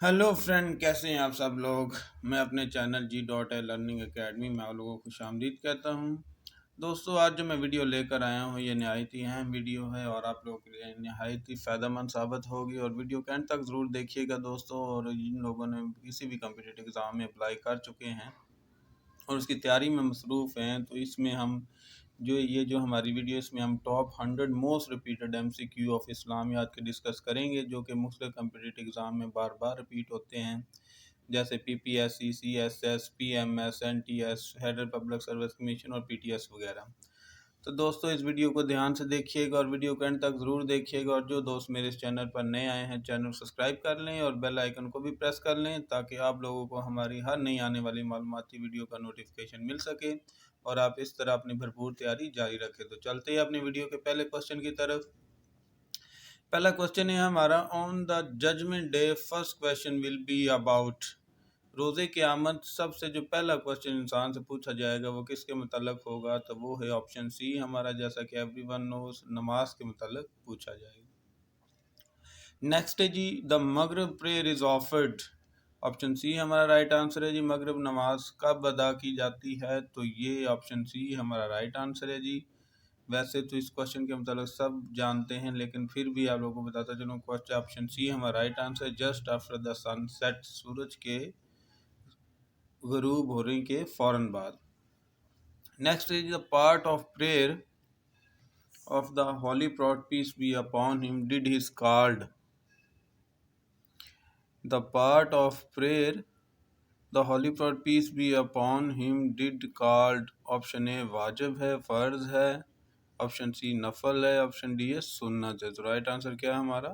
Hello friend, کیسے ہیں آپ سب لوگ؟ میں اپنے چینل G.A لرننگ اکیڈمی میں آپ لوگوں کو خوش آمدید کہتا ہوں۔ دوستو، آج جو میں ویڈیو لے کر آیا ہوں یہ نہایت ہی اہم ویڈیو ہے اور آپ لوگوں کے لیے نہایت ہی فائدہ مند ثابت ہوگی، اور ویڈیو کے اینڈ تک ضرور دیکھیے گا دوستو۔ اور جن لوگوں نے کسی بھی کمپٹیٹیو ایگزام میں اپلائی کر چکے ہیں اور اس کی تیاری میں مصروف ہیں، تو اس میں ہم جو ہماری ویڈیو، اس میں ہم top 100 most repeated MCQ of اسلامیات کے ڈسکس کریں گے، جو کہ مختلف کمپٹیٹیو ایگزام میں بار بار ریپیٹ ہوتے ہیں، جیسے PPSC CSS PMS NTS header public service commission اور PTS وغیرہ۔ تو دوستو، اس ویڈیو کو دھیان سے دیکھیے گا اور ویڈیو کو اینڈ تک ضرور دیکھیے گا، اور جو دوست میرے اس چینل پر نئے آئے ہیں چینل سبسکرائب کر لیں اور بیل آئیکن کو بھی پریس کر لیں، تاکہ آپ لوگوں کو ہماری ہر نئی آنے والی معلوماتی ویڈیو کا نوٹیفیکیشن مل سکے اور آپ اس طرح اپنی بھرپور تیاری جاری رکھیں۔ تو چلتے ہیں اپنی ویڈیو کے پہلے کوسچن کی طرف۔ پہلا کوسچن ہے ہمارا، on the judgment day first question will be about. روز قیامت سب سے جو پہلا کوسچن انسان سے پوچھا جائے گا وہ کس کے متعلق ہوگا؟ تو وہ ہے آپشن سی ہمارا، جیسا کہ ایوری ون نوز، نماز کے متعلق پوچھا جائے گا۔ نیکسٹ ہے جی، the Maghrib prayer is offered. Option C ہمارا رائٹ آنسر ہے جی۔ مغرب نماز کب ادا کی جاتی ہے؟ تو یہ آپشن سی ہمارا رائٹ آنسر ہے جی۔ ویسے تو اس کوسچن کے متعلق سب جانتے ہیں، لیکن پھر بھی آپ لوگوں کو بتاتا چلوں، کوسچن آپشن سی ہمارا رائٹ آنسر ہے، just after the sunset, سورج کے غروب ہونے کے فوراً بعد۔ Next is the part of prayer of the holy prophet peace be upon him did is called. The part of prayer the holy prophet peace be upon him did called. Option A واجب ہے، فرض ہے، option سی نفل ہے، option D ہے سنت ہے۔ تو رائٹ آنسر کیا ہے ہمارا؟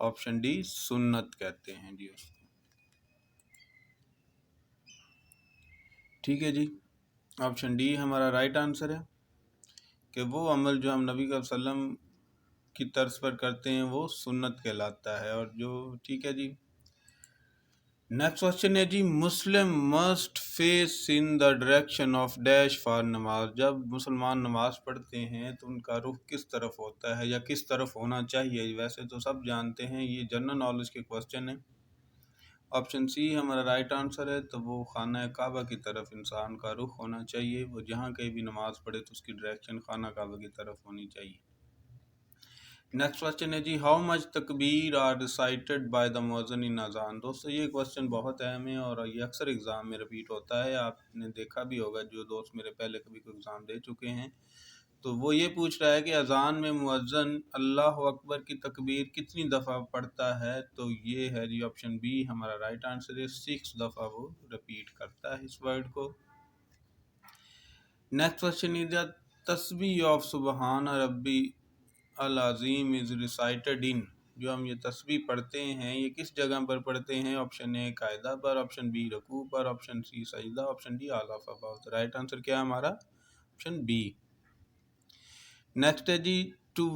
آپشن ڈی سنت کہتے ہیں جی اس کو۔ ٹھیک ہے جی، آپشن ڈی ہمارا رائٹ آنسر ہے کہ وہ عمل جو ہم نبی صلی اللہ علیہ وسلم کی طرز پر کرتے ہیں وہ سنت کہلاتا ہے۔ اور جو ٹھیک ہے جی، نیکسٹ کوسچن ہے جی، Muslim must face in the direction of dash for نماز۔ جب مسلمان نماز پڑھتے ہیں تو ان کا رخ کس طرف ہوتا ہے یا کس طرف ہونا چاہیے؟ ویسے تو سب جانتے ہیں، یہ جنرل نالج کے کوسچن ہیں۔ آپشن سی ہمارا رائٹ آنسر ہے، تو وہ خانہ کعبہ کی طرف انسان کا رخ ہونا چاہیے، وہ جہاں کہیں بھی نماز پڑھے تو اس کی ڈائریکشن خانہ کعبہ کی طرف ہونی چاہیے۔ نیکسٹ کوسچن ہے جی، ہاؤ مچ تکبیر آر ریسائٹڈ بائی دا مؤذن ان اذان۔ دوستو، یہ کوسچن بہت اہم ہے اور یہ اکثر ایگزام میں ریپیٹ ہوتا ہے، آپ نے دیکھا بھی ہوگا، جو دوست میرے پہلے کبھی کوئی ایگزام دے چکے ہیں تو وہ یہ پوچھ رہا ہے کہ اذان میں مؤذن اللہ اکبر کی تکبیر کتنی دفعہ پڑھتا ہے؟ تو یہ ہے جی آپشن بی ہمارا رائٹ آنسر ہے، 6 دفعہ وہ ریپیٹ کرتا ہے اس ورڈ کو۔ نیکسٹ کوسچن ہے، تسبیح آف سبحان ربی العظیم از ریسائٹڈ ان۔ جو ہم یہ تسبیح پڑھتے ہیں یہ کس جگہ پر پڑھتے ہیں؟ آپشن اے قاعدہ پر، آپشن بی رکوع پر، آپشن سی سجدہ، آپشن ڈی اعلیٰ فباہت۔ رائٹ آنسر کیا ہے ہمارا؟ Option B. نیکسٹ ہے جی، ٹو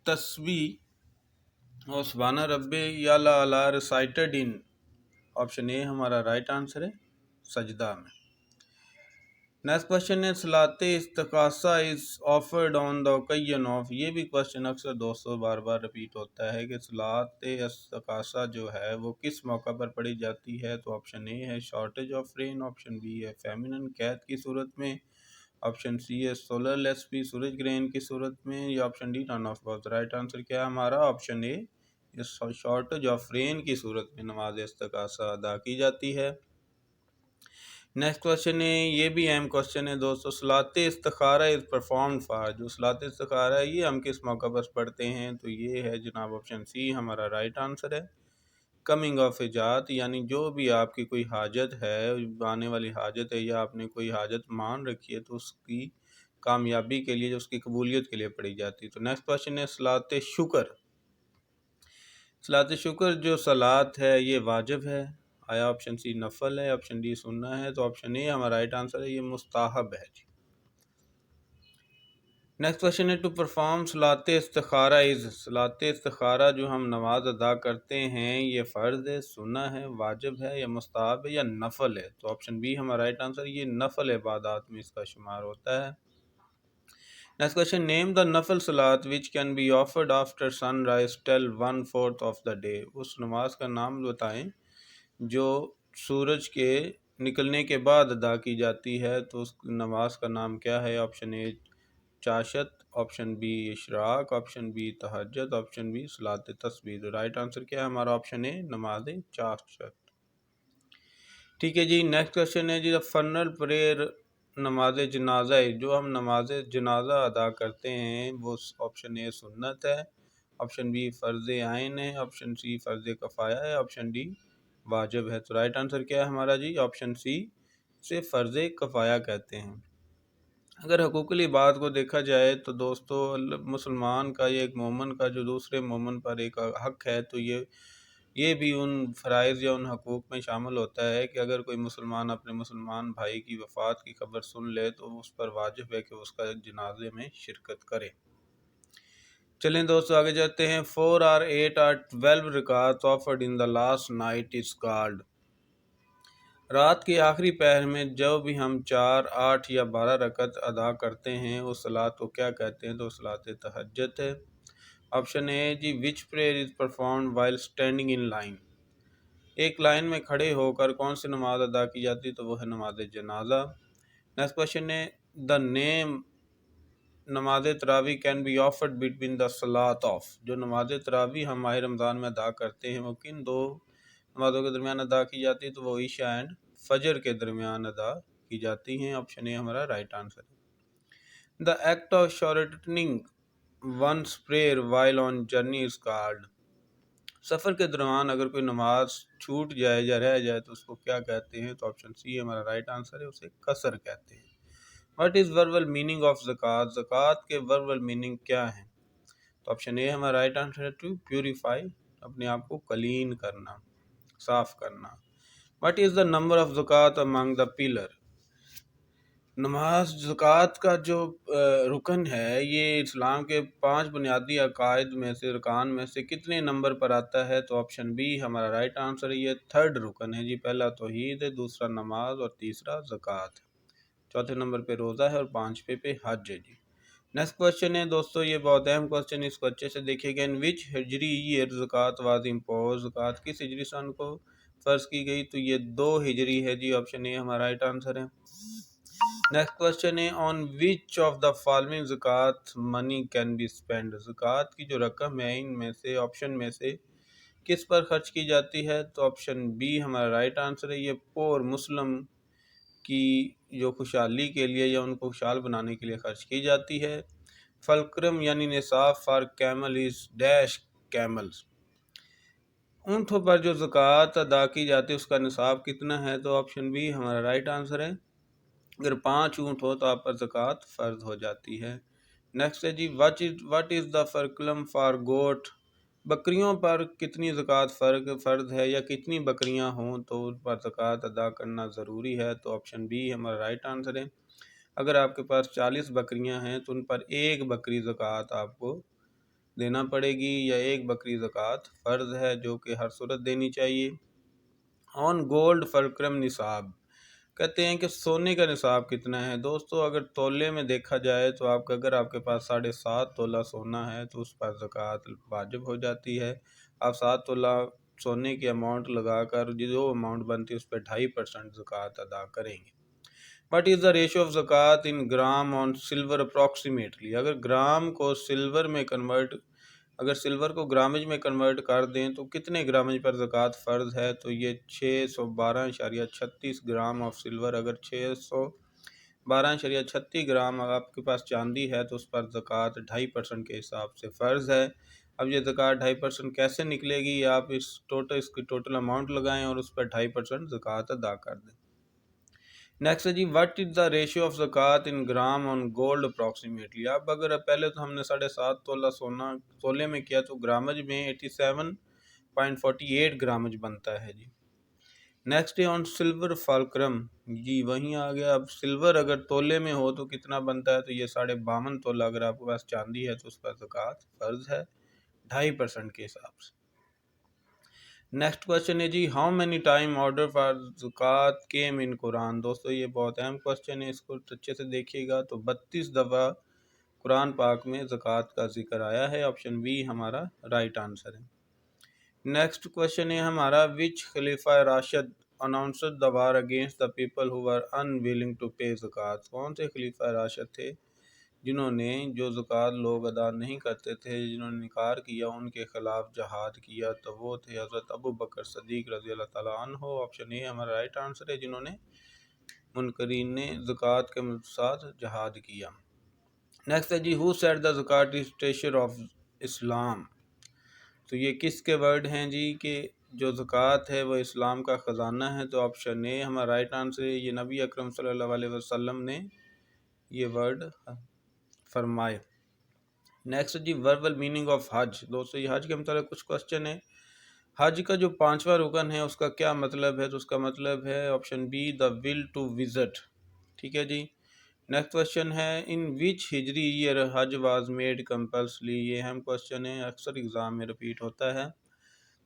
تسبیح اور سبحان ربی اعلیٰ ریسائٹڈ ان۔ آپشن اے ہمارا رائٹ آنسر ہے، سجدہ میں۔ نیکسٹ کوسچن ہے، صلاۃ استغاثہ is offered on the occasion of. یہ بھی کوسچن اکثر دوستوں بار بار ریپیٹ ہوتا ہے کہ صلاۃ استغاثہ جو ہے وہ کس موقع پر پڑھی جاتی ہے؟ تو آپشن اے ہے shortage of rain, option B ہے فیمنن قحط کی صورت میں، آپشن سی ہے سولر لیسپی سورج گرہن کی صورت میں، یا option D none of both. Right answer کیا ہے ہمارا؟ Option A, shortage of rain کی صورت میں نماز استغاثہ ادا کی جاتی ہے۔ نیکسٹ کوسچن ہے، یہ بھی اہم کوسچن ہے دوستو، صلاۃ استخارہ از پرفارمڈ فار۔ جو صلاۃ استخارہ ہے یہ ہم کس موقع پر پڑھتے ہیں؟ تو یہ ہے جناب آپشن سی ہمارا رائٹ آنسر ہے، کمنگ آف حاجات، یعنی جو بھی آپ کی کوئی حاجت ہے، آنے والی حاجت ہے یا آپ نے کوئی حاجت مان رکھی ہے تو اس کی کامیابی کے لیے، اس کی قبولیت کے لیے پڑھی جاتی ہے۔ تو نیکسٹ کوسچن ہے، صلاۃ شکر۔ صلاۃ شکر جو صلاۃ ہے یہ واجب ہے، آیا آپشن سی نفل ہے، آپشن ڈی سنہ ہے؟ تو آپشن اے ہمارا رائٹ آنسر ہے، یہ مستحب ہے جی۔ نیکسٹ کوسچن ہے، ٹو پرفارم صلاۃ استخارہ از۔ صلاۃ استخارہ جو ہم نماز ادا کرتے ہیں یہ فرض ہے، سنہ ہے، واجب ہے یا مستحب ہے یا نفل ہے؟ تو آپشن بی ہمارا رائٹ آنسر، یہ نفل عبادات میں اس کا شمار ہوتا ہے۔ نیکسٹ کوسچن، نیم دا نفل صلاۃ which can be offered after sunrise till 1/4 of the day. اس نماز کا نام بتائیں جو سورج کے نکلنے کے بعد ادا کی جاتی ہے تو اس نماز کا نام کیا ہے؟ آپشن اے چاشت، آپشن بی اشراق، آپشن بی تہجد، آپشن بی صلاۃ تسبیح۔ رائٹ آنسر کیا ہے ہمارا؟ آپشن اے نماز چاشت۔ ٹھیک ہے جی، نیکسٹ کوشچن ہے جی فرنل پریئر، نماز جنازہ ہے جو ہم نماز جنازہ ادا کرتے ہیں وہ آپشن اے سنت ہے، آپشن بی فرض عین ہے، آپشن سی فرض کفایہ ہے، آپشن ڈی واجب ہے۔ تو رائٹ آنسر کیا ہے ہمارا جی؟ آپشن سی سے فرض کفایہ کہتے ہیں۔ اگر حقوق العباد کو دیکھا جائے تو دوستو مسلمان کا یا ایک مومن کا جو دوسرے مومن پر ایک حق ہے تو یہ بھی ان فرائض یا ان حقوق میں شامل ہوتا ہے کہ اگر کوئی مسلمان اپنے مسلمان بھائی کی وفات کی خبر سن لے تو اس پر واجب ہے کہ اس کا جنازے میں شرکت کرے۔ چلیں دوستو آگے جاتے ہیں۔ 4 or 8 or 12 رکعات offered in the last night is called۔ رات کے آخری پہر میں جو بھی ہم 4، 8 یا 12 رکعت ادا کرتے ہیں اس صلاۃ کو کیا کہتے ہیں؟ تو صلاۃ تہجد ہے۔ آپشن اے جی which prayer is performed while standing in line, ایک لائن میں کھڑے ہو کر کون سی نماز ادا کی جاتی تو وہ ہے نماز جنازہ۔ نیکسٹ کوشچن ہے دا نیم نماز تراویح can be offered between the صلاۃ آف، جو نماز تراویح ہم ماہ رمضان میں ادا کرتے ہیں وہ کن دو نمازوں کے درمیان ادا کی جاتی ہے تو وہ عشاء اینڈ فجر کے درمیان ادا کی جاتی ہیں۔ آپشن اے ہمارا رائٹ آنسر ہے۔ The act of shortening one's prayer while on journey is called, سفر کے دوران اگر کوئی نماز چھوٹ جائے یا رہ جائے تو اس کو کیا کہتے ہیں؟ تو آپشن سی ہمارا رائٹ آنسر ہے، اسے قصر کہتے ہیں۔ What is verbal meaning of زکوٰۃ، زکوٰۃ کے وربل میننگ کیا ہیں؟ تو آپشن اے ہمارا رائٹ آنسر ہے ٹو پیوریفائی، اپنے آپ کو کلین کرنا، صاف کرنا۔ What is the number of زکوٰۃ امانگ دا پلر، نماز زکوٰۃ کا جو رکن ہے یہ اسلام کے 5 بنیادی عقائد میں سے رکان میں سے کتنے نمبر پر آتا ہے؟ تو آپشن بی ہمارا رائٹ آنسر ہے، یہ 3rd رکن ہے جی۔ پہلا توحید ہے، دوسرا نماز اور تیسرا زکوٰۃ ہے، چوتھے نمبر پہ روزہ ہے اور 5ویں پہ حج ہے جی۔ نیکسٹ کوشچن ہے دوستو یہ بہت اہم کوشچن ہے، اس کو اچھے سے دیکھیے گا۔ ان وچ ہجری ایئر زکوٰۃ واز امپوز، زکوٰۃ کس ہجری سن کو فرض کی گئی؟ تو یہ 2 ہجری ہے جی، آپشن اے ہمارا رائٹ آنسر ہے۔ نیکسٹ کوشچن ہے آن وچ آف دا فالوئنگ زکوٰۃ منی کین بی اسپینڈ، زکوٰۃ کی جو رقم ہے ان میں سے آپشن میں سے کس پر خرچ کی جاتی ہے؟ تو آپشن بی ہمارا رائٹ آنسر ہے، یہ پور مسلم کی جو خوشحالی کے لیے یا ان کو خوشحال بنانے کے لیے خرچ کی جاتی ہے۔ فلکرم یعنی نصاب for camel is dash camels, اونٹوں پر جو زکوٰۃ ادا کی جاتی ہے اس کا نصاب کتنا ہے؟ تو آپشن بی ہمارا رائٹ آنسر ہے، اگر 5 اونٹ ہو تو آپ پر زکوٰۃ فرض ہو جاتی ہے۔ نیکسٹ ہے جی واٹ از دا فرکلم فار گوٹ، بکریوں پر کتنی زکوٰۃ فرض ہے یا کتنی بکریاں ہوں تو ان پر زکوٰۃ ادا کرنا ضروری ہے؟ تو آپشن بی ہمارا رائٹ آنسر ہے، اگر آپ کے پاس 40 بکریاں ہیں تو ان پر 1 بکری زکوٰۃ آپ کو دینا پڑے گی یا 1 بکری زکوٰۃ فرض ہے جو کہ ہر صورت دینی چاہیے۔ آن گولڈ فلکرم نصاب، کہتے ہیں کہ سونے کا نصاب کتنا ہے؟ دوستو اگر تولے میں دیکھا جائے تو اگر آپ کے پاس 7.5 تولہ سونا ہے تو اس پر زکوٰۃ واجب ہو جاتی ہے۔ آپ 7 تولہ سونے کی اماؤنٹ لگا کر جو اماؤنٹ بنتی ہے اس پہ 2.5% زکوٰۃ ادا کریں گے۔ What is the ratio of زکوٰۃ in gram on silver approximately, اگر گرام کو سلور میں اگر سلور کو گرامج میں کنورٹ کر دیں تو کتنے گرامج پر زکوٰۃ فرض ہے؟ تو یہ 612.36 گرام آف سلور، اگر 612.36 گرام آپ کے پاس چاندی ہے تو اس پر زکوٰۃ 2.5% کے حساب سے فرض ہے۔ اب یہ زکوٰۃ 2.5% کیسے نکلے گی؟ آپ اس کی ٹوٹل اماؤنٹ لگائیں اور اس پر 2.5% زکوٰۃ ادا کر دیں۔ نیکسٹ ہے جی what is the ratio of زکوٰۃ in gram on gold approximately, اب اگر پہلے تو ہم نے 7.5 تولہ سونا تولے میں کیا تو گرامج میں 87.48 گرامج بنتا ہے جی۔ نیکسٹ ہے آن سلور فالکرم، جی وہیں آ گیا، اب سلور اگر تولے میں ہو تو کتنا بنتا ہے؟ تو یہ 52.5 تولہ، اگر آپ کے پاس چاندی ہے تو اس پر زکوٰۃ فرض ہے 2.5% کے حساب سے۔ نیکسٹ کوشچن ہے جی how many time order for زکوٰۃ کیم ان قرآن، دوستو یہ بہت اہم کوشچن ہے، اس کو اچھے سے دیکھیے گا تو 32 دفعہ قرآن پاک میں زکوٰۃ کا ذکر آیا ہے، آپشن بی ہمارا رائٹ آنسر ہے۔ نیکسٹ کوشچن ہے ہمارا وچ خلیفہ Rashid announced the war against the people who were unwilling to pay زکوٰۃ. کون سے خلیفہ راشد تھے جنہوں نے جو زکوٰۃ لوگ ادا نہیں کرتے تھے، جنہوں نے انکار کیا، ان کے خلاف جہاد کیا؟ تو وہ تھے حضرت ابو بکر صدیق رضی اللہ تعالیٰ عنہ. آپشن اے ہمارا رائٹ آنسر ہے، جنہوں نے منکرین زکوٰۃ کے ساتھ جہاد کیا. نیکسٹ ہے جی ہو سیڈ دا زکوٰۃ از ٹریشر آف اسلام. تو یہ کس کے ورڈ ہیں جی کہ جو زکوٰۃ ہے وہ اسلام کا خزانہ ہے؟ تو آپشن اے ہمارا رائٹ آنسر ہے، یہ نبی اکرم صلی اللہ علیہ وسلم نے یہ ورڈ فرمائے. نیکسٹ جی وربل میننگ آف حج. دوستو یہ حج کے متعلق کچھ کوشچن ہے. حج کا جو 5واں رکن ہے اس کا کیا مطلب ہے؟ تو اس کا مطلب ہے option B the will to visit. ٹھیک ہے جی. نیکسٹ کوشچن ہے ان وچ ہجری year Hajj was made compulsory. یہ اہم کوشچن ہے، اکثر ایگزام میں ریپیٹ ہوتا ہے.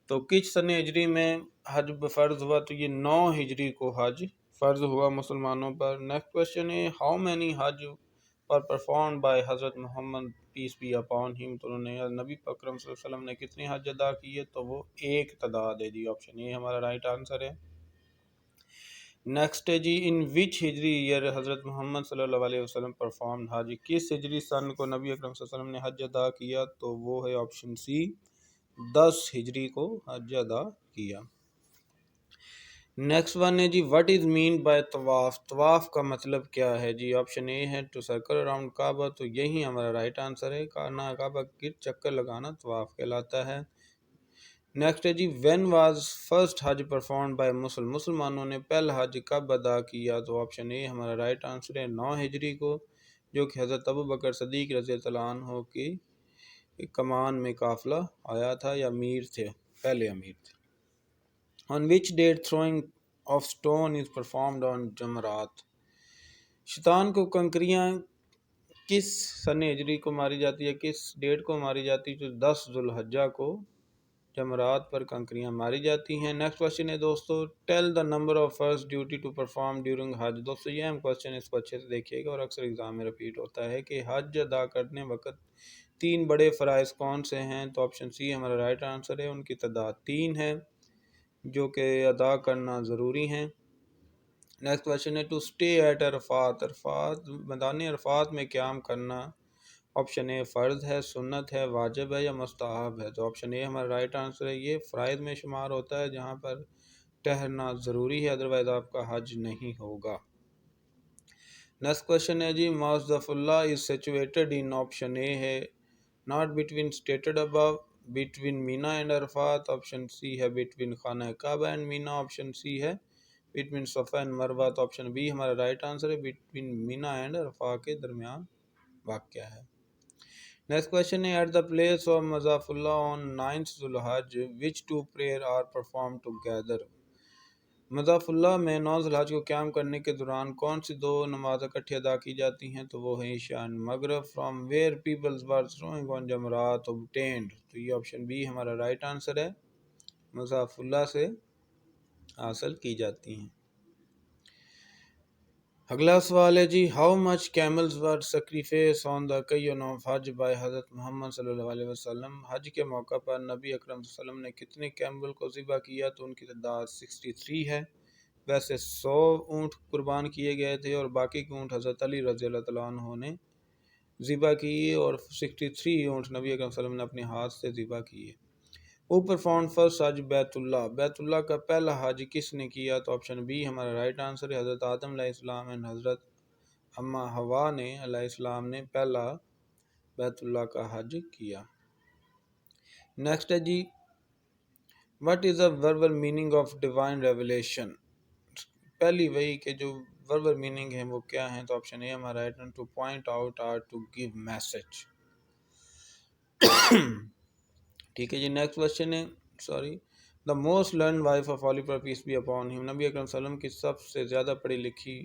تو کس سن ہجری میں حج فرض ہوا؟ تو یہ 9 ہجری کو حج فرض ہوا مسلمانوں پر. نیکسٹ کوشچن ہے how many Hajj per perform by حضرت محمد پیس بی اپون ہم. تو انہوں نے نبی اکرم صلی اللہ علیہ وسلم نے کتنے حج ادا کیے؟ تو وہ ایک تعداد ہے جی. آپشن یہ ہمارا رائٹ آنسر ہے. نیکسٹ ہے جی ان وچ ہجری ایئر حضرت محمد صلی اللہ علیہ وسلم پرفارم حج. کس ہجری سن کو نبی اکرم صلی اللہ علیہ وسلم نے حج ادا کیا؟ تو وہ ہے آپشن سی 10 ہجری کو حج ادا کیا. نیکسٹ ون ہے جی وٹ از مین بائی طواف. طواف کا مطلب کیا ہے جی؟ آپشن اے ہے ٹو سرکل اراؤنڈ کعبہ. تو یہی ہمارا رائٹ آنسر ہے، کعبہ کی چکر لگانا طواف کہلاتا ہے. نیکسٹ ہے جی وین واز فرسٹ حج پرفارم بائی مسلمانوں نے پہلا حج کب ادا کیا؟ تو آپشن اے ہمارا رائٹ آنسر ہے 9 ہجری کو، جو کہ حضرت ابو بکر صدیق رضی اللہ عنہ کی کمان میں قافلہ آیا تھا، یا امیر تھے، پہلے امیر تھے. On which date throwing of stone is performed on جمرات. شیطان کو کنکریاں کس سن ہجری کو ماری جاتی ہے، کس ڈیٹ کو ماری جاتی ہے؟ جو 10 ذوالحجہ کو جمرات پر کنکریاں ماری جاتی ہیں. نیکسٹ کوشچن ہے دوستو ٹیل دا نمبر آف فرض ڈیوٹی ٹو پرفارم ڈیورنگ حج. دوستو یہ اہم کوشچن ہے، اس کو اچھے سے دیکھیے گا اور اکثر ایگزام میں ریپیٹ ہوتا ہے کہ حج ادا کرنے وقت 3 بڑے فرائض کون سے ہیں؟ تو آپشن سی ہمارا رائٹ آنسر ہے، ان کی تعداد 3 ہے جو کہ ادا کرنا ضروری ہیں. نیکسٹ کوشچن ہے ٹو اسٹے ایٹ عرفات. میدان عرفات میں قیام کرنا آپشن اے فرض ہے، سنت ہے، واجب ہے، یا مستحب ہے؟ تو آپشن اے ہمارا رائٹ آنسر ہے، یہ فرائض میں شمار ہوتا ہے جہاں پر ٹھہرنا ضروری ہے، ادروائز آپ کا حج نہیں ہوگا. نیکسٹ کوشچن ہے جی مزدلفہ از سچویٹڈ ان. آپشن اے ہے not between stated above, between Mina and Arafat. Option C ہے بٹوین خانہ کعبہ اینڈ مینا. آپشن سی ہے بٹوین صفا اینڈ مروہ. تو آپشن بی ہمارا رائٹ آنسر ہے، بٹوین مینا اینڈ عرفات کے درمیان واقع ہے. نیکسٹ کوشچن ہے ایٹ دا پلیس آف مزدلفہ آن 9th ذوالحج which 2 prayer are perform together. مزدلفہ میں 9 ذوالحج کو قیام کرنے کے دوران کون سی 2 نماز اکٹھی ادا کی جاتی ہیں؟ تو وہ ہے عشاء اینڈ مغرب. From where peoples were throwing on جمرات obtained. تو یہ آپشن بی ہمارا رائٹ آنسر ہے، مزدلفہ سے حاصل کی جاتی ہیں. اگلا سوال ہے جی how much camels were sacrifice on the occasion of حج بائی حضرت محمد صلی اللہ علیہ وسلم. حج کے موقع پر نبی اکرم صلی اللہ علیہ وسلم نے کتنے کیمل کو ذبح کیا؟ تو ان کی تعداد 63 ہے. ویسے 100 اونٹ قربان کیے گئے تھے اور باقی کے اونٹ حضرت علی رضی اللہ تعالیٰ عنہ نے ذبح کیے، اور 63 اونٹ نبی اکرم صلی اللہ علیہ وسلم نے اپنے ہاتھ سے ذبح کیے. Who performed first حج بیت اللہ. بیت اللہ کا پہلا حج کس نے کیا؟ تو آپشن بی ہمارا رائٹ آنسر ہے، حضرت آدم علیہ السلام اور حضرت اما حوا نے علیہ السلام نے پہلا بیت اللہ کا حج کیا. نیکسٹ ہے جی what is the verbal meaning of divine revelation. پہلی وحی کے جو verbal meaning ہیں وہ کیا ہیں؟ تو آپشن اے ہمارا right answer to point out اور ٹو گیو میسج. ٹھیک ہے جی. نیکسٹ کوشچن ہے the most learn wife of holy prophet peace be upon him. نبی اکرم صلی اللہ علیہ وسلم کی سب سے زیادہ پڑھی لکھی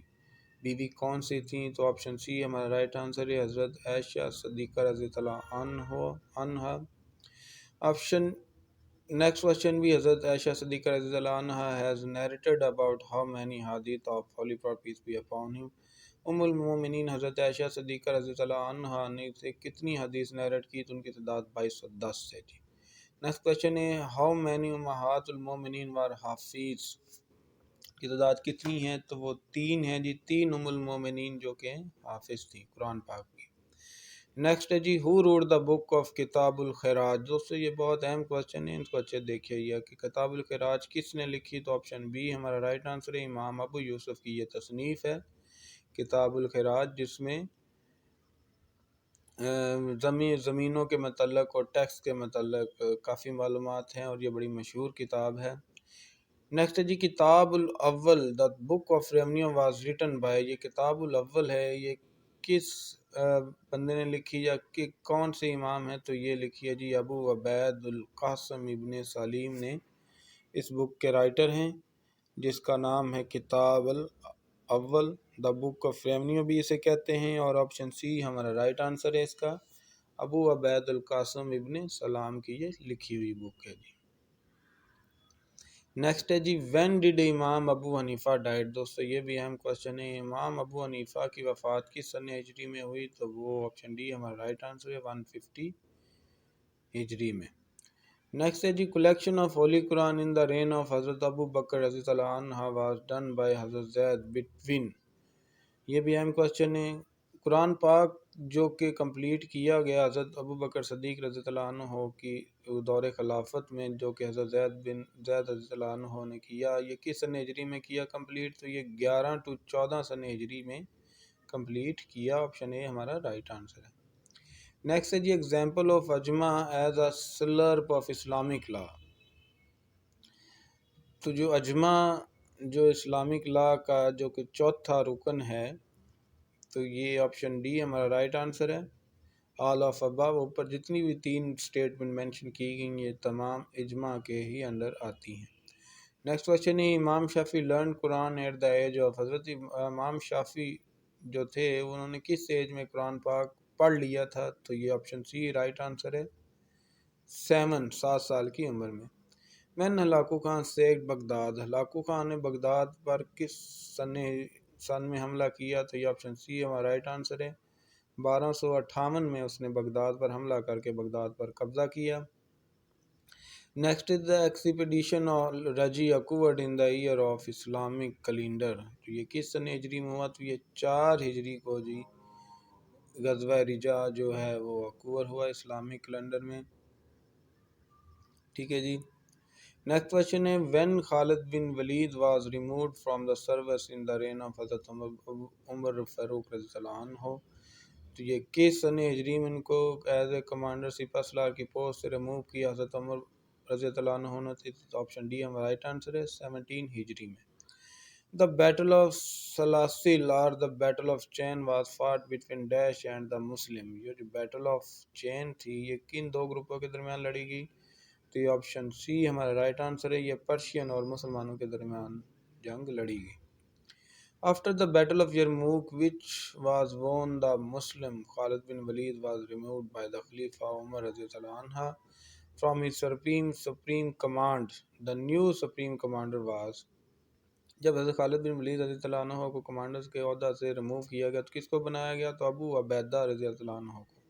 بیوی کون سی تھیں؟ تو آپشن سی ہمارا رائٹ آنسر ہے، حضرت عائشہ صدیقہ رضی اللہ عنہا. آپشن نیکسٹ کوشچن بھی حضرت عائشہ صدیقہ رضی اللہ عنہا has narrated about how many حدیث of holy prophet peace be upon him. المومنین حضرت عائشہ صدیقہ رضی اللہ عنہا نے سے کتنی حدیث نیریٹ کی؟ تو ان کی تعداد 2210 ہے جی. نیکسٹ کوشچن ہے ہاؤ مینی امہات المومنین ور حافظ کی تعداد کتنی ہے؟ تو وہ 3 ہیں جی، 3 ام المومنین جو کہ حافظ تھیں قرآن پاک کی۔ نیکسٹ ہے جی ہو روڈ دا بک آف کتاب الخراج۔ دوستو یہ بہت اہم کوشچن ہے، ان کو اچھے دیکھیے یہ کہ کتاب الخراج کس نے لکھی؟ تو آپشن بی ہمارا رائٹ آنسر ہے، امام ابو یوسف کی یہ تصنیف ہے کتاب الخراج، جس میں زمینوں کے متعلق اور ٹیکس کے متعلق کافی معلومات ہیں، اور یہ بڑی مشہور کتاب ہے۔ نیکسٹ ہے جی کتاب الاول the book of revenue was written by. یہ کتاب الاول ہے، یہ کس بندے نے لکھی یا کہ کون سے امام ہے؟ تو یہ لکھی ہے جی ابو عبید القاسم ابن سلیم نے اس بک کے رائٹر ہیں، جس کا نام ہے کتاب الاول دا بک آف ریونیو بھی اسے کہتے ہیں، اور آپشن سی ہمارا رائٹ آنسر ہے اس کا، ابو عبید القاسم ابن سلام کی یہ لکھی ہوئی بک ہے جی۔ نیکسٹ ہے جی وین ڈیڈ امام ابو حنیفہ ڈائٹ۔ دوستو یہ بھی اہم کوشچن ہے، امام ابو حنیفہ کی وفات کس سن ہجری میں ہوئی؟ تو وہ آپشن ڈی ہمارا رائٹ آنسر ہے، 150 ہجری میں۔ نیکسٹ ہے جی کلیکشن آف ہولی قرآن ان دا رین آف حضرت ابو بکر رضی اللہ عنہ واز ڈن بائی حضرت زید بٹوین۔ یہ بھی اہم کوشچن ہے، قرآن پاک جو کہ کمپلیٹ کیا گیا حضرت ابو بکر صدیق رضی اللہ عنہ کی دور خلافت میں، جو کہ حضرت زید رضی اللہ عنہ نے کیا، یہ کس سن ہجری میں کیا کمپلیٹ؟ تو یہ 11 to 14 سن ہجری میں کمپلیٹ کیا، آپشن اے ہمارا رائٹ آنسر ہے۔ نیکسٹ ہے جی ایگزامپل آف اجماع as a Slurrp of Islamic law. تو جو اجماع جو اسلامک لا کا جو کہ چوتھا رکن ہے، تو یہ آپشن ڈی ہمارا رائٹ آنسر ہے، آل آف ابو۔ اوپر جتنی بھی 3 سٹیٹمنٹ مینشن کی گئی یہ تمام اجماع کے ہی انڈر آتی ہیں۔ نیکسٹ کوشچن ہے امام شافعی لرن قرآن ایٹ دا ایج آف۔ حضرت امام شافعی جو تھے انہوں نے کس ایج میں قرآن پاک پڑھ لیا تھا؟ تو یہ آپشن سی رائٹ آنسر ہے، 7 سال کی عمر میں۔ When Hulagu Khan sacked Baghdad. Hulagu Khan نے بغداد پر کس سن میں حملہ کیا؟ تو یہ آپشن سی ہمارا رائٹ آنسر ہے، 1258 میں اس نے بغداد پر حملہ کر کے بغداد پر قبضہ کیا۔ نیکسٹ از دا ایکسپیڈیشن رجی occurred in the year of Islamic calendar. تو یہ کس سن ہجری میں ہوا؟ تو یہ 4 ہجری کو جی غزوہ رجا جو ہے وہ اکور ہوا اسلامک کیلنڈر میں، ٹھیک ہے جی۔ نیکسٹ کوشچن ہے when Khalid bin Walid was removed from the service in the reign of حضرت عمر فاروق رضی اللہ عنہ۔ تو یہ کس سن ہجری میں ان کو ایز اے کمانڈر سپہ سالار کی پوسٹ سے ریموو کیا حضرت عمر رضی اللہ عنہ نے؟ تو آپشن ڈی ہمارا رائٹ آنسر ہے، 17 ہجری میں۔ دا بیٹل آف سلاسل or the battle of chain was fought between dash and the Muslim. یہ جو بیٹل آف چین تھی یہ کن 2 گروپوں کے درمیان لڑی گئی؟ تو یہ آپشن سی ہمارا رائٹ آنسر ہے، یہ پرشین اور مسلمانوں کے درمیان جنگ لڑی گئی۔ After the battle of Yarmouk which was وون دا مسلم خالد bin Walid was removed by the خلیفہ عمر رضی اللہ عنہ from his supreme command. The new supreme commander was. جب حضرت خالد بن ولید رضی اللہ عنہ کو کمانڈر کے عہدہ سے ریموو کیا گیا تو کس کو بنایا گیا؟ تو ابو عبیدہ رضی اللہ عنہ کو۔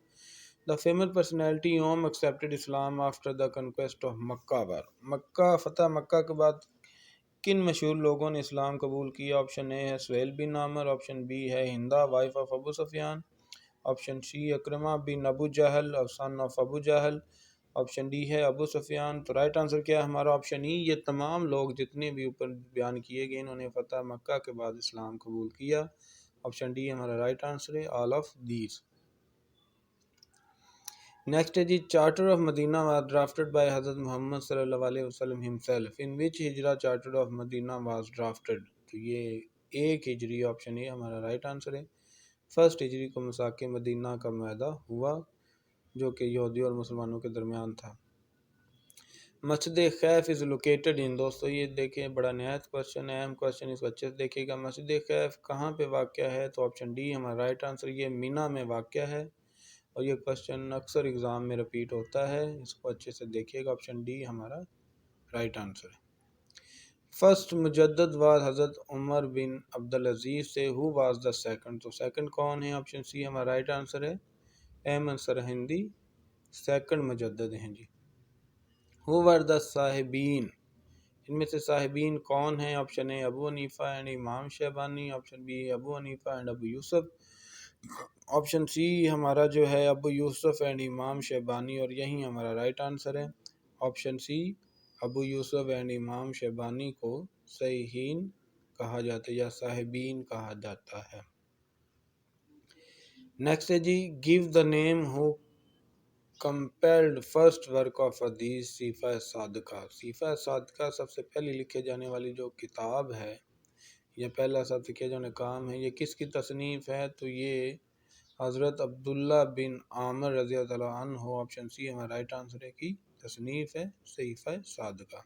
The famous personality whom accepted Islam after the conquest of Makkah were۔ مکہ فتح مکہ کے بعد کن مشہور لوگوں نے اسلام قبول کیا؟ آپشن اے ہے سہیل بن عامر، آپشن بی ہے ہندا وائف آف ابو سفیان، آپشن سی اکرمہ بن ابو جہل سن آف ابو جہل، آپشن ڈی ہے ابو سفیان۔ تو رائٹ آنسر کیا ہے ہمارا؟ آپشن ای، یہ تمام لوگ جتنے بھی اوپر بیان کیے گئے انہوں نے فتح مکہ کے بعد اسلام قبول کیا، آپشن ڈی ہمارا رائٹ آنسر ہے، آل آف دیز۔ نیکسٹ ہے جی چارٹر آف مدینہ واز ڈرافٹڈ بائی حضرت محمد صلی اللہ علیہ وسلم ہمسیلف ان وچ ہجرہ چارٹر آف مدینہ واز ڈرافٹڈ۔ تو یہ 1 ہجری، آپشن اے ہمارا رائٹ آنسر ہے، 1 ہجری کو میثاق مدینہ کا معاہدہ ہوا جو کہ یہودیوں اور مسلمانوں کے درمیان تھا۔ مسجد خیف از لوکیٹڈ ان۔ دوستو یہ دیکھیں بڑا نہایت کوشچن ہے، اہم کوشچن، اس کو اچھے سے دیکھیے گا۔ مسجد خیف کہاں پہ واقع ہے؟ تو آپشن ڈی ہمارا رائٹ آنسر، یہ مینا میں واقع ہے، اور یہ کوشچن اکثر ایگزام میں رپیٹ ہوتا ہے، اس کو اچھے سے دیکھیے گا، آپشن ڈی ہمارا رائٹ آنسر ہے۔ فرسٹ مجدد واز حضرت عمر بن عبدالعزیز سے، ہو واز دا سیکنڈ۔ تو سیکنڈ کون ہے؟ آپشن سی ہمارا رائٹ آنسر ہے، احمد سرہندی 2nd مجدد ہیں جی۔ ہو ور دا صاحبین، ان میں سے صاحبین کون ہیں؟ Option a Abu Hanifa and Imam Shaybani, option B Abu Hanifa and Abu Yusuf, option C ہمارا جو ہے ابو یوسف اینڈ امام شیبانی، اور یہی ہمارا رائٹ آنسر ہے option C Abu Yusuf and Imam Shaybani کو صحیحین کہا جاتا ہے یا صاحبین کہا جاتا ہے۔ نیکسٹ ہے جی give the name who compiled first work of حدیث صیفہ صادقہ۔ صیفہ صادقہ سب سے پہلی لکھے جانے والی جو کتاب ہے یا پہلا سب سے کیا جانے کام ہے، یہ کس کی تصنیف ہے؟ تو یہ حضرت عبداللہ بن عامر رضی اللہ عنہ، آپشن سی ہمارا رائٹ آنسر ہے کی تصنیف ہے صحیفہ صادقہ۔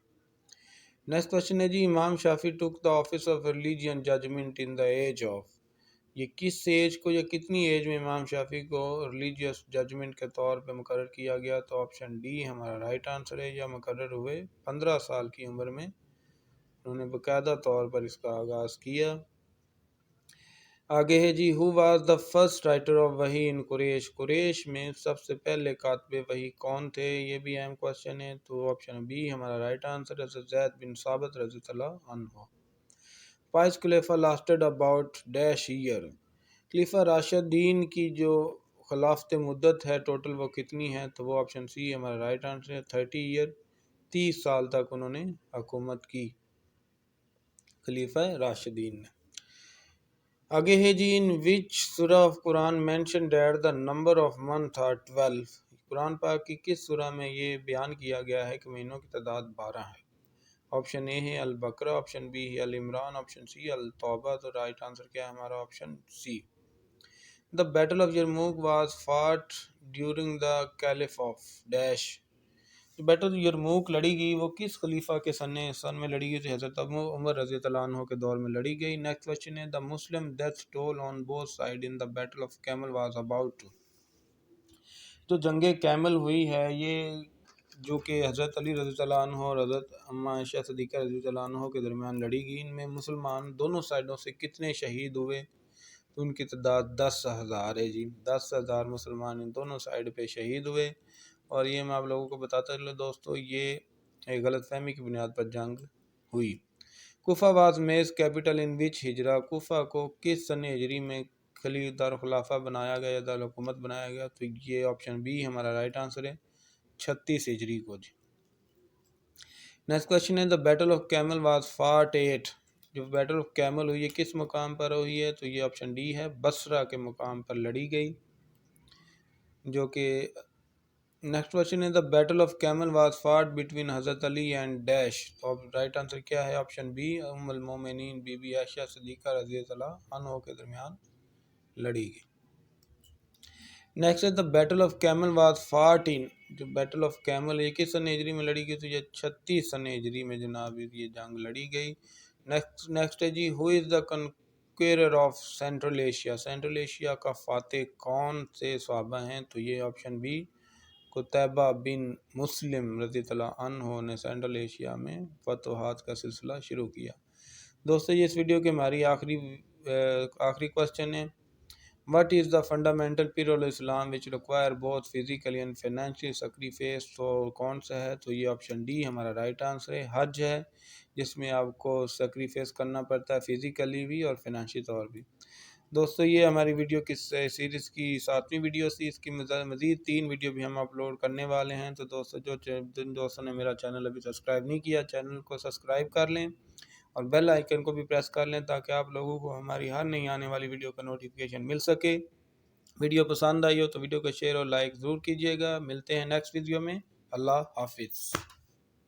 نیکسٹ کوشچن ہے جی امام شافعی took the office of religion judgment in the age of, یہ کس ایج کو یا کتنی ایج میں امام شافعی کو ریلیجیس ججمنٹ کے طور پہ مقرر کیا گیا؟ تو آپشن ڈی ہمارا رائٹ آنسر ہے، یا مقرر ہوئے 15 سال کی عمر میں انہوں نے باقاعدہ طور پر اس کا آغاز کیا۔ آگے ہے جی who was the first writer of وحی ان قریش، قریش میں سب سے پہلے کاتب وحی کون تھے؟ یہ بھی اہم کوشچن ہے، تو آپشن بی ہمارا رائٹ آنسر ہے زید بن ثابت رضی اللہ عنہ۔ فائز خلیفہ لاسٹڈ اباؤٹ ڈیش ایئر، خلیفہ راشدین کی جو خلافت مدت ہے ٹوٹل وہ کتنی ہے؟ تو وہ آپشن سی ہمارا رائٹ آنسر ہے 30 ایئر، 30 سال تک انہوں نے حکومت کی خلیفہ راشدین نے۔ آگے ہے جی in which surah of Quran mention that the number of month are 12، Quran پاک کی کس سورہ میں یہ بیان کیا گیا ہے کہ مہینوں کی تعداد 12 ہے؟ آپشن اے ہے البقرہ، آپشن بی ہے العمران، آپشن سی التوبہ، تو رائٹ آنسر کیا ہے ہمارا option C. The battle of Yarmouk was fought during the caliph of dash, جو بیٹل یرموک لڑی گئی وہ کس خلیفہ کے سن میں لڑی گئی؟ حضرت ابو عمر رضی اللہ عنہ کے دور میں لڑی گئی۔ نیکسٹ کوشچن ہے the Muslim death toll on both side in the battle of camel was about, جو جنگ کیمل ہوئی ہے یہ جو کہ حضرت علی رضی اللہ عنہ اور حضرت اماں عائشہ صدیقہ رضی اللہ عنہ کے درمیان لڑی گئی، ان میں مسلمان دونوں سائڈوں سے کتنے شہید ہوئے؟ تو ان کی تعداد 10,000 ہے جی، 10,000 مسلمان ان دونوں سائڈ پہ شہید ہوئے، اور یہ میں آپ لوگوں کو بتاتا چلوں دوستو یہ ایک غلط فہمی کی بنیاد پر جنگ ہوئی۔ کوفہ واز میز کیپٹل ان وچ ہجرہ، کوفہ کو کس سن ہجری میں دارالخلافہ بنایا گیا یا دارالحکومت بنایا گیا؟ تو یہ آپشن بی ہمارا رائٹ آنسر ہے 36 ہجری کو جی۔ نیکسٹ کوشچن ہے the battle of camel was fought at, جو بیٹل آف کیمل ہوئی ہے کس مقام پر ہوئی ہے؟ تو یہ آپشن ڈی ہے بصرہ کے مقام پر لڑی گئی، جو کہ نیکسٹ کوشچن ہے the battle of camel was fought between حضرت علی اینڈ ڈیش، تو رائٹ آنسر کیا ہے؟ آپشن بی ام المومنین بی بی عائشہ صدیقہ رضی اللہ عنہ کے درمیان لڑی گئی۔ نیکسٹ ہے the battle of camel was fought in, جو بیٹل آف کیمل یہ کس سن ہجری میں لڑی گئی؟ تو یہ 36 سن ہجری میں جناب یہ جنگ لڑی گئی۔ نیکسٹ ہے جی who is the conqueror of central Asia, central Asia کا فاتح کون سے صحابہ ہیں؟ تو یہ آپشن بی قتیبہ بن مسلم رضی اللہ عنہ نے سینٹرل ایشیا میں فتوحات کا سلسلہ شروع کیا۔ دوستو یہ اس ویڈیو کے ہماری آخری کوسچن ہے What is the fundamental pillar of Islam which require both physically and financially sacrifice؟ تو کون سا ہے؟ تو یہ آپشن ڈی ہمارا رائٹ آنسر ہے حج ہے، جس میں آپ کو سیکریفیس کرنا پڑتا ہے فزیکلی بھی اور فائنینشلی طور بھی۔ دوستو یہ ہماری ویڈیو کی سیریز کی 7ویں ویڈیو تھی، اس کی مزید 3 ویڈیو بھی ہم اپلوڈ کرنے والے ہیں، تو دوستو جن دوستوں نے میرا چینل ابھی سبسکرائب نہیں کیا چینل کو سبسکرائب کر لیں اور بیل آئیکن کو بھی پریس کر لیں تاکہ آپ لوگوں کو ہماری ہر نئی آنے والی ویڈیو کا نوٹیفیکیشن مل سکے۔ ویڈیو پسند آئی ہو تو ویڈیو کو شیئر اور لائک ضرور کیجیے گا۔ ملتے ہیں نیکسٹ ویڈیو میں، اللہ حافظ۔